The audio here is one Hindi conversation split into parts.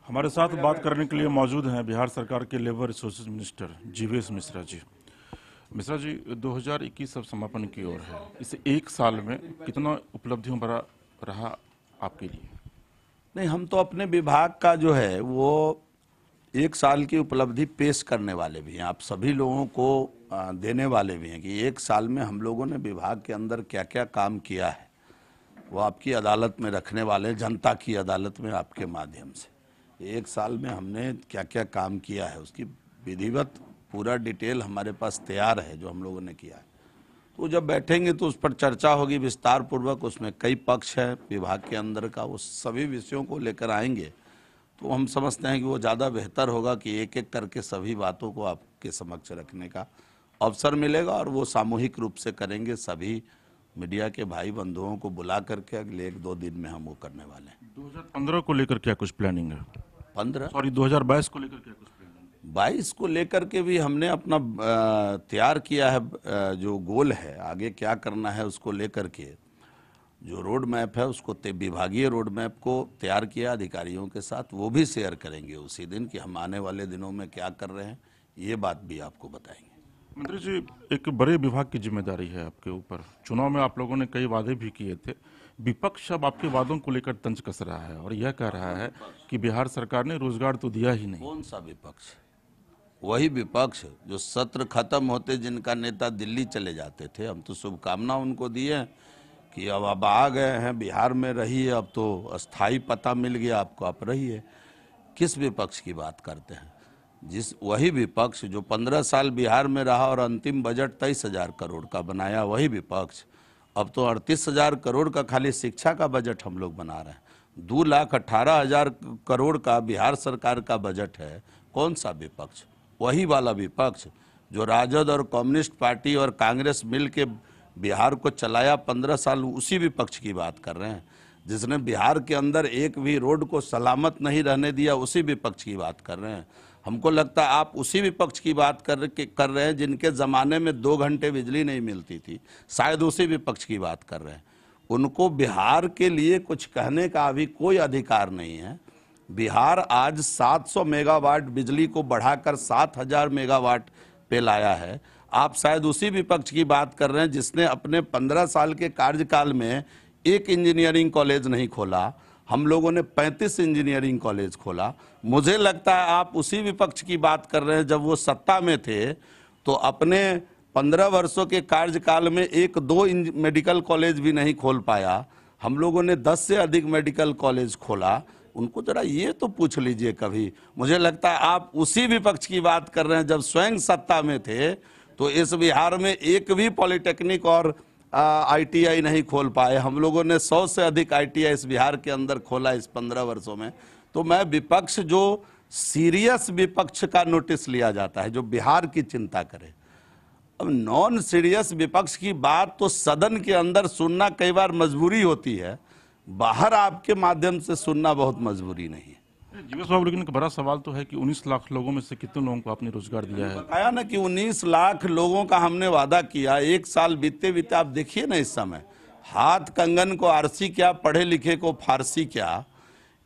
हमारे साथ बात करने के लिए मौजूद हैं बिहार सरकार के labour resources minister Jivesh Mishra ji. Mishra ji, 2021 अब समापन की ओर है। इस एक साल में कितना उपलब्धियों भरा रहा आपके लिए? नहीं, हम तो अपने विभाग का जो है वो एक साल की उपलब्धि पेश करने वाले भी हैं, आप सभी लोगों को देने वाले भी हैं कि एक साल में हम लोगों ने विभाग के अंदर क्या क्या काम किया है वो आपकी अदालत में रखने वाले हैं, जनता की अदालत में आपके माध्यम से। एक साल में हमने क्या क्या काम किया है उसकी विधिवत पूरा डिटेल हमारे पास तैयार है जो हम लोगों ने किया है। तो जब बैठेंगे तो उस पर चर्चा होगी विस्तार पूर्वक, उसमें कई पक्ष है विभाग के अंदर का, उस सभी विषयों को लेकर आएंगे तो हम समझते हैं कि वो ज़्यादा बेहतर होगा कि एक एक करके सभी बातों को आपके समक्ष रखने का अवसर मिलेगा और वो सामूहिक रूप से करेंगे। सभी मीडिया के भाई बंधुओं को बुला करके अगले 1-2 दिन में हम वो करने वाले हैं। 2015 को लेकर क्या कुछ प्लानिंग है? 2022 को लेकर क्या कुछ प्लानिंग है? 22 को लेकर के भी हमने अपना तैयार किया है, जो गोल है आगे क्या करना है उसको लेकर के जो रोड मैप है उसको विभागीय रोड मैप को तैयार किया अधिकारियों के साथ, वो भी शेयर करेंगे उसी दिन कि हम आने वाले दिनों में क्या कर रहे हैं, ये बात भी आपको बताएंगे। मंत्री जी, एक बड़े विभाग की जिम्मेदारी है आपके ऊपर। चुनाव में आप लोगों ने कई वादे भी किए थे। विपक्ष अब आपके वादों को लेकर तंज कस रहा है और यह कह रहा है कि बिहार सरकार ने रोजगार तो दिया ही नहीं। कौन सा विपक्ष? वही विपक्ष जो सत्र खत्म होते जिनका नेता दिल्ली चले जाते थे। हम तो शुभकामना उनको दिए कि अब आ गए हैं बिहार में, रहिए, अब तो अस्थाई पता मिल गया आपको, आप रहिए। किस विपक्ष की बात करते हैं? वही विपक्ष जो 15 साल बिहार में रहा और अंतिम बजट 23,000 करोड़ का बनाया, वही विपक्ष अब तो 38,000 करोड़ का खाली शिक्षा का बजट हम लोग बना रहे हैं। 2,18,000 करोड़ का बिहार सरकार का बजट है। कौन सा विपक्ष? वही वाला विपक्ष जो राजद और कम्युनिस्ट पार्टी और कांग्रेस मिल के बिहार को चलाया 15 साल, उसी विपक्ष की बात कर रहे हैं। जिसने बिहार के अंदर एक भी रोड को सलामत नहीं रहने दिया, उसी विपक्ष की बात कर रहे हैं। हमको लगता है आप उसी विपक्ष की बात कर रहे हैं जिनके ज़माने में 2 घंटे बिजली नहीं मिलती थी, शायद उसी विपक्ष की बात कर रहे हैं। उनको बिहार के लिए कुछ कहने का अभी कोई अधिकार नहीं है। बिहार आज 700 मेगावाट बिजली को बढ़ाकर 7,000 मेगावाट पे लाया है। आप शायद उसी विपक्ष की बात कर रहे हैं जिसने अपने 15 साल के कार्यकाल में एक इंजीनियरिंग कॉलेज नहीं खोला। हम लोगों ने 35 इंजीनियरिंग कॉलेज खोला। मुझे लगता है आप उसी विपक्ष की बात कर रहे हैं जब वो सत्ता में थे तो अपने 15 वर्षों के कार्यकाल में 1-2 मेडिकल कॉलेज भी नहीं खोल पाया। हम लोगों ने 10 से अधिक मेडिकल कॉलेज खोला। उनको जरा ये तो पूछ लीजिए कभी। मुझे लगता है आप उसी विपक्ष की बात कर रहे हैं जब स्वयं सत्ता में थे तो इस बिहार में एक भी पॉलिटेक्निक और ITI नहीं खोल पाए। हम लोगों ने 100 से अधिक ITI इस बिहार के अंदर खोला इस 15 वर्षों में। तो मैं विपक्ष जो सीरियस विपक्ष का नोटिस लिया जाता है, जो बिहार की चिंता करे। अब नॉन सीरियस विपक्ष की बात तो सदन के अंदर सुनना कई बार मजबूरी होती है, बाहर आपके माध्यम से सुनना बहुत मजबूरी नहीं है। जीवेश बाबू, लेकिन एक बड़ा सवाल तो है कि 19 लाख लोगों में से कितने लोगों को आपने रोजगार दिया है? बताया ना कि 19 लाख लोगों का हमने वादा किया। एक साल बीते बीते आप देखिए ना, इस समय हाथ कंगन को आरसी क्या, पढ़े लिखे को फारसी क्या।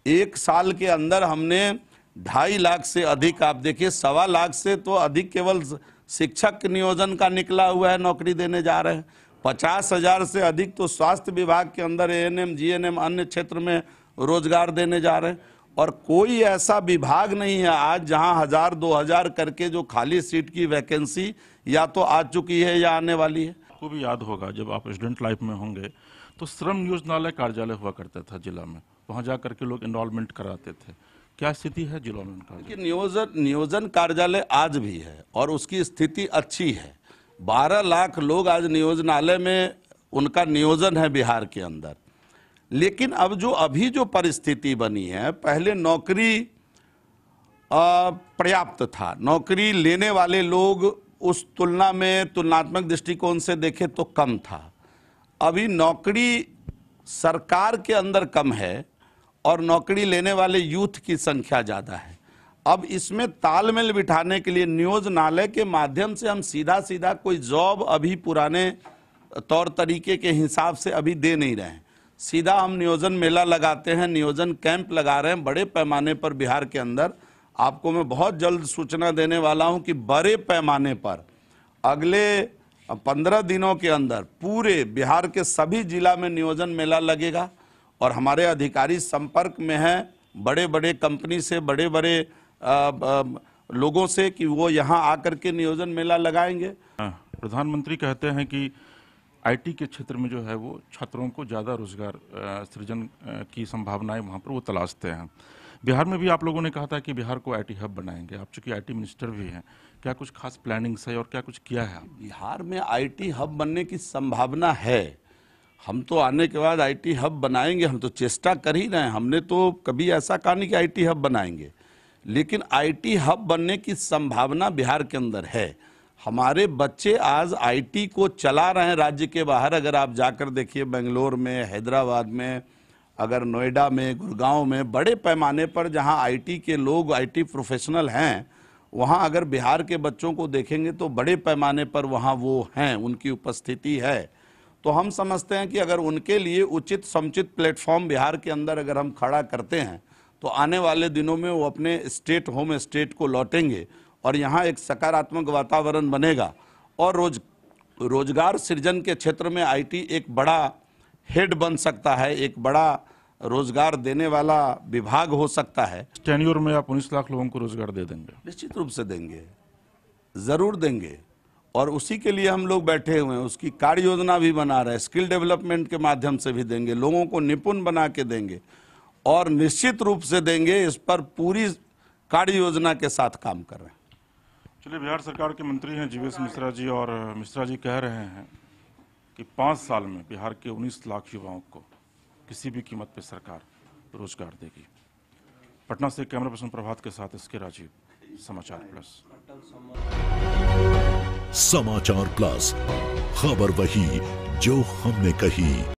एक साल के अंदर हमने 2.5 लाख से अधिक, आप देखिए 1.25 लाख से तो अधिक केवल शिक्षक नियोजन का निकला हुआ है, नौकरी देने जा रहे हैं। 50,000 से अधिक तो स्वास्थ्य विभाग के अंदर ANM GNM अन्य क्षेत्र में रोजगार देने जा रहे हैं। और कोई ऐसा विभाग नहीं है आज जहां 1,000-2,000 करके जो खाली सीट की वैकेंसी या तो आ चुकी है या आने वाली है। आपको भी याद होगा जब आप स्टूडेंट लाइफ में होंगे तो श्रम नियोजनालय कार्यालय हुआ करता था जिला में, वहां जा करके लोग एनरोलमेंट कराते थे। क्या स्थिति है जिला में उनका? नियोजन कार्यालय आज भी है और उसकी स्थिति अच्छी है। 12 लाख लोग आज नियोजनालय में उनका नियोजन है बिहार के अंदर। लेकिन अब जो परिस्थिति बनी है, पहले नौकरी पर्याप्त था, नौकरी लेने वाले लोग उस तुलना में तुलनात्मक दृष्टिकोण से देखे तो कम था। अभी नौकरी सरकार के अंदर कम है और नौकरी लेने वाले यूथ की संख्या ज़्यादा है। अब इसमें तालमेल बिठाने के लिए नियोजनालय के माध्यम से हम सीधा सीधा कोई जॉब अभी पुराने तौर तरीके के हिसाब से अभी दे नहीं रहे हैं। सीधा हम नियोजन मेला लगाते हैं, नियोजन कैंप लगा रहे हैं बड़े पैमाने पर बिहार के अंदर। आपको मैं बहुत जल्द सूचना देने वाला हूं कि बड़े पैमाने पर अगले 15 दिनों के अंदर पूरे बिहार के सभी जिला में नियोजन मेला लगेगा। और हमारे अधिकारी संपर्क में हैं बड़े बड़े कंपनी से, बड़े बड़े लोगों से कि वो यहाँ आकर के नियोजन मेला लगाएंगे। प्रधानमंत्री कहते हैं कि आईटी के क्षेत्र में जो है वो छात्रों को ज़्यादा रोजगार सृजन की संभावनाएं वहाँ पर वो तलाशते हैं। बिहार में भी आप लोगों ने कहा था कि बिहार को आईटी हब बनाएंगे। आप चूंकि आईटी मिनिस्टर भी हैं, क्या कुछ खास प्लानिंग्स है और क्या कुछ किया है? बिहार में आईटी हब बनने की संभावना है। हम तो आने के बाद आईटी हब बनाएंगे, हम तो चेष्टा कर ही रहे हैं। हमने तो कभी ऐसा कहा नहीं कि आईटी हब बनाएंगे, लेकिन आईटी हब बनने की संभावना बिहार के अंदर है। हमारे बच्चे आज आईटी को चला रहे हैं राज्य के बाहर। अगर आप जाकर देखिए बेंगलोर में, हैदराबाद में, अगर नोएडा में, गुड़गांव में, बड़े पैमाने पर जहां आईटी के लोग, आईटी प्रोफेशनल हैं, वहां अगर बिहार के बच्चों को देखेंगे तो बड़े पैमाने पर वहां वो हैं, उनकी उपस्थिति है। तो हम समझते हैं कि अगर उनके लिए उचित समुचित प्लेटफॉर्म बिहार के अंदर अगर हम खड़ा करते हैं तो आने वाले दिनों में वो अपने स्टेट, होम स्टेट को लौटेंगे और यहाँ एक सकारात्मक वातावरण बनेगा। और रोजगार सृजन के क्षेत्र में आईटी एक बड़ा हेड बन सकता है, एक बड़ा रोजगार देने वाला विभाग हो सकता है। टेन्योर में आप 19 लाख लोगों को रोजगार दे देंगे? निश्चित रूप से देंगे, जरूर देंगे। और उसी के लिए हम लोग बैठे हुए हैं, उसकी कार्य योजना भी बना रहे हैं, स्किल डेवलपमेंट के माध्यम से भी देंगे, लोगों को निपुण बना के देंगे और निश्चित रूप से देंगे। इस पर पूरी कार्य योजना के साथ काम कर रहे हैं। चलिए, बिहार सरकार के मंत्री हैं जीवेश मिश्रा जी, और मिश्रा जी कह रहे हैं कि 5 साल में बिहार के 19 लाख युवाओं को किसी भी कीमत पर सरकार रोजगार देगी। पटना से कैमरा पर्सन प्रभात के साथ इसके राजीव, समाचार प्लस। समाचार प्लस, खबर वही जो हमने कही।